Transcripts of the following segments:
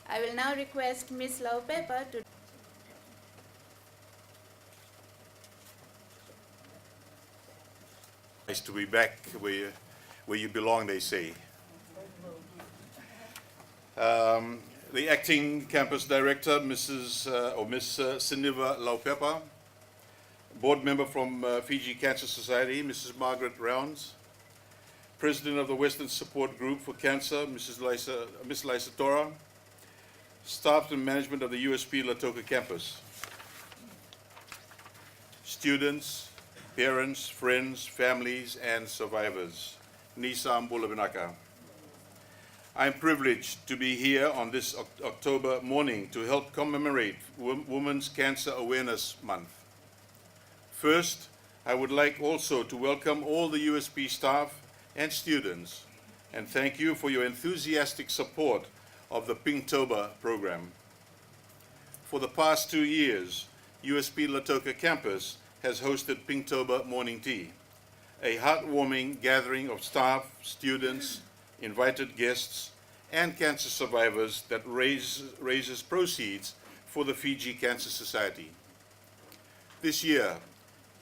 I will now request Ms. Laupepa to Nice to be back where you belong, they say. The acting campus director, Miss Siniva Laupepa, board member from Fiji Cancer Society, Mrs. Margaret Rounds, president of the Western Support Group for Cancer, Miss Lisa Tora, staff and management of the USP Lautoka campus, students, parents, friends, families, and survivors. Nisa Mbulavinaka. I am privileged to be here on this October morning to help commemorate Women's Cancer Awareness Month. First, I would like also to welcome all the USP staff and students and thank you for your enthusiastic support of the Pinktober program. For the past 2 years, USP Lautoka campus has hosted Pinktober Morning Tea, a heartwarming gathering of staff, students, invited guests, and cancer survivors that raises proceeds for the Fiji Cancer Society. This year,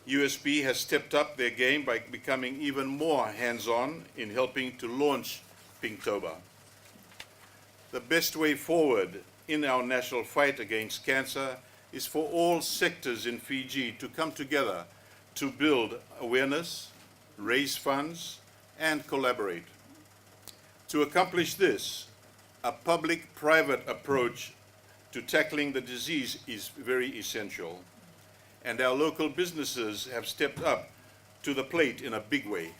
USP has stepped up their game by becoming even more hands-on in helping to launch Pinktober. The best way forward in our national fight against cancer is for all sectors in Fiji to come together to build awareness, raise funds, and collaborate. To accomplish this, a public-private approach to tackling the disease is very essential, and our local businesses have stepped up to the plate in a big way.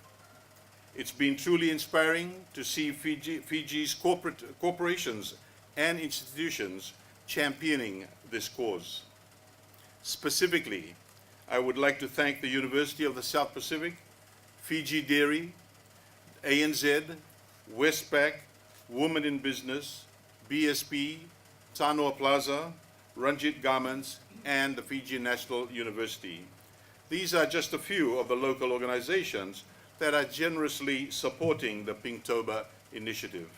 It's been truly inspiring to see Fiji's corporations and institutions championing this cause. Specifically, I would like to thank the University of the South Pacific, Fiji Dairy, ANZ, Westpac, Women in Business, BSP, Tanoa Plaza, Ranjit Garments, and the Fiji National University. These are just a few of the local organizations that are generously supporting the Pinktober initiative.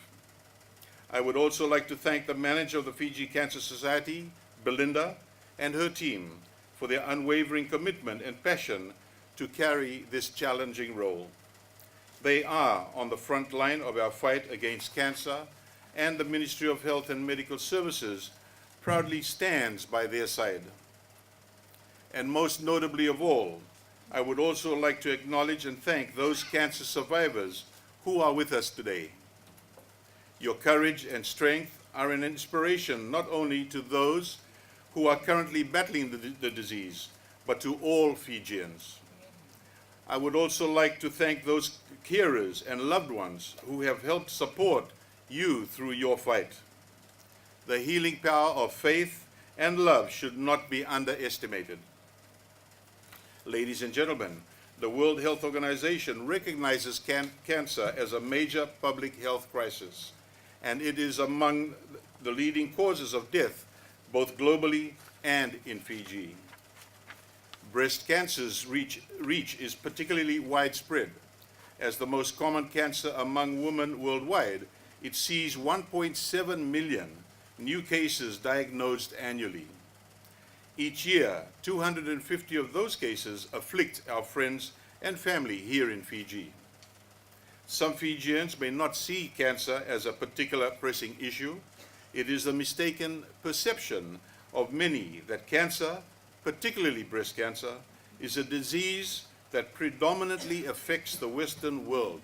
I would also like to thank the manager of the Fiji Cancer Society, Belinda, and her team for their unwavering commitment and passion to carry this challenging role. They are on the front line of our fight against cancer, and the Ministry of Health and Medical Services proudly stands by their side. And most notably of all, I would also like to acknowledge and thank those cancer survivors who are with us today. Your courage and strength are an inspiration not only to those who are currently battling the disease, but to all Fijians. I would also like to thank those carers and loved ones who have helped support you through your fight. The healing power of faith and love should not be underestimated. Ladies and gentlemen, the World Health Organization recognizes cancer as a major public health crisis, and it is among the leading causes of death, both globally and in Fiji. Breast cancer's reach is particularly widespread. As the most common cancer among women worldwide, it sees 1.7 million new cases diagnosed annually. Each year, 250 of those cases afflict our friends and family here in Fiji. Some Fijians may not see cancer as a particular pressing issue. It is a mistaken perception of many that cancer, particularly breast cancer, is a disease that predominantly affects the Western world.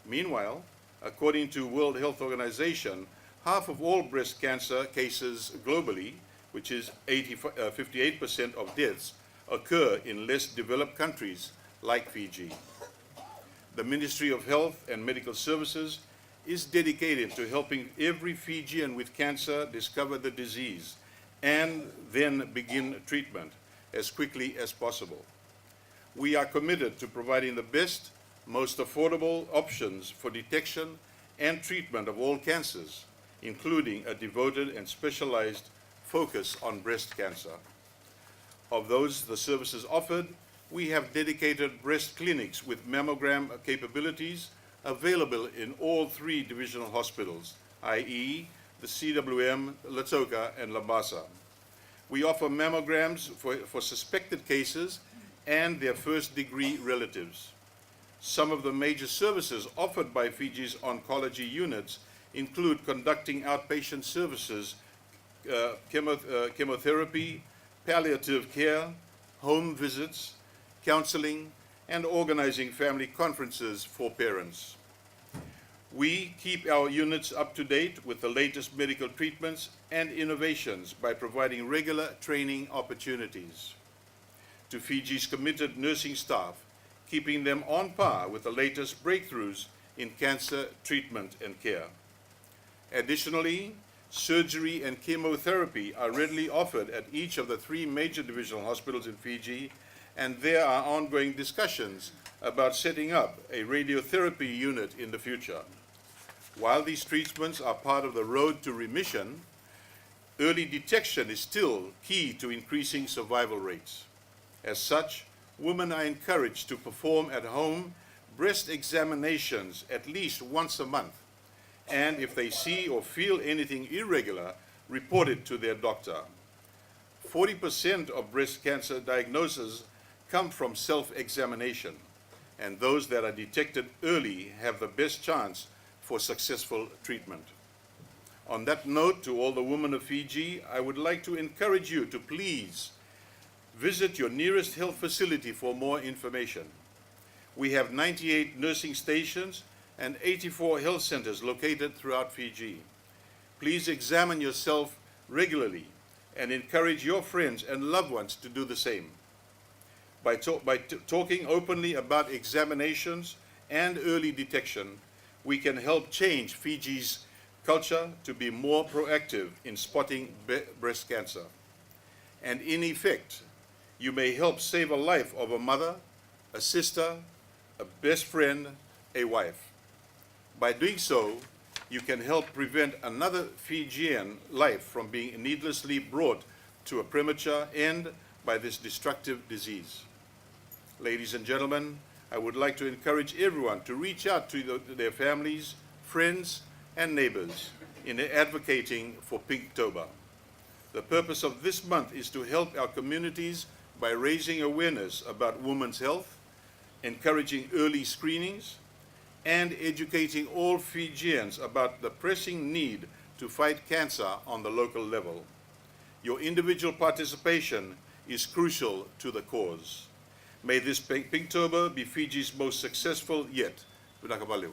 Meanwhile, according to World Health Organization, half of all breast cancer cases globally, which is 58% of deaths, occur in less developed countries like Fiji. The Ministry of Health and Medical Services is dedicated to helping every Fijian with cancer discover the disease and then begin treatment as quickly as possible. We are committed to providing the best, most affordable options for detection and treatment of all cancers, including a devoted and specialized focus on breast cancer. Of those the services offered, we have dedicated breast clinics with mammogram capabilities available in all 3 divisional hospitals, i.e. the CWM, Latoka, and Labasa. We offer mammograms for suspected cases and their first-degree relatives. Some of the major services offered by Fiji's oncology units include conducting outpatient services, chemotherapy, palliative care, home visits, counseling, and organizing family conferences for parents. We keep our units up to date with the latest medical treatments and innovations by providing regular training opportunities to Fiji's committed nursing staff, keeping them on par with the latest breakthroughs in cancer treatment and care. Additionally, surgery and chemotherapy are readily offered at each of the 3 major divisional hospitals in Fiji, and there are ongoing discussions about setting up a radiotherapy unit in the future. While these treatments are part of the road to remission, early detection is still key to increasing survival rates. As such, women are encouraged to perform at home breast examinations at least once a month, and if they see or feel anything irregular, report it to their doctor. 40% of breast cancer diagnoses come from self-examination, and those that are detected early have the best chance for successful treatment. On that note, to all the women of Fiji, I would like to encourage you to please visit your nearest health facility for more information. We have 98 nursing stations and 84 health centers located throughout Fiji. Please examine yourself regularly and encourage your friends and loved ones to do the same. By talking openly about examinations and early detection, we can help change Fiji's culture to be more proactive in spotting breast cancer. And in effect, you may help save a life of a mother, a sister, a best friend, a wife. By doing so, you can help prevent another Fijian life from being needlessly brought to a premature end by this destructive disease. Ladies and gentlemen, I would like to encourage everyone to reach out to their families, friends, and neighbors in advocating for Pinktober. The purpose of this month is to help our communities by raising awareness about women's health, encouraging early screenings, and educating all Fijians about the pressing need to fight cancer on the local level. Your individual participation is crucial to the cause. May this Pinktober be Fiji's most successful yet. Vinaka Valeu.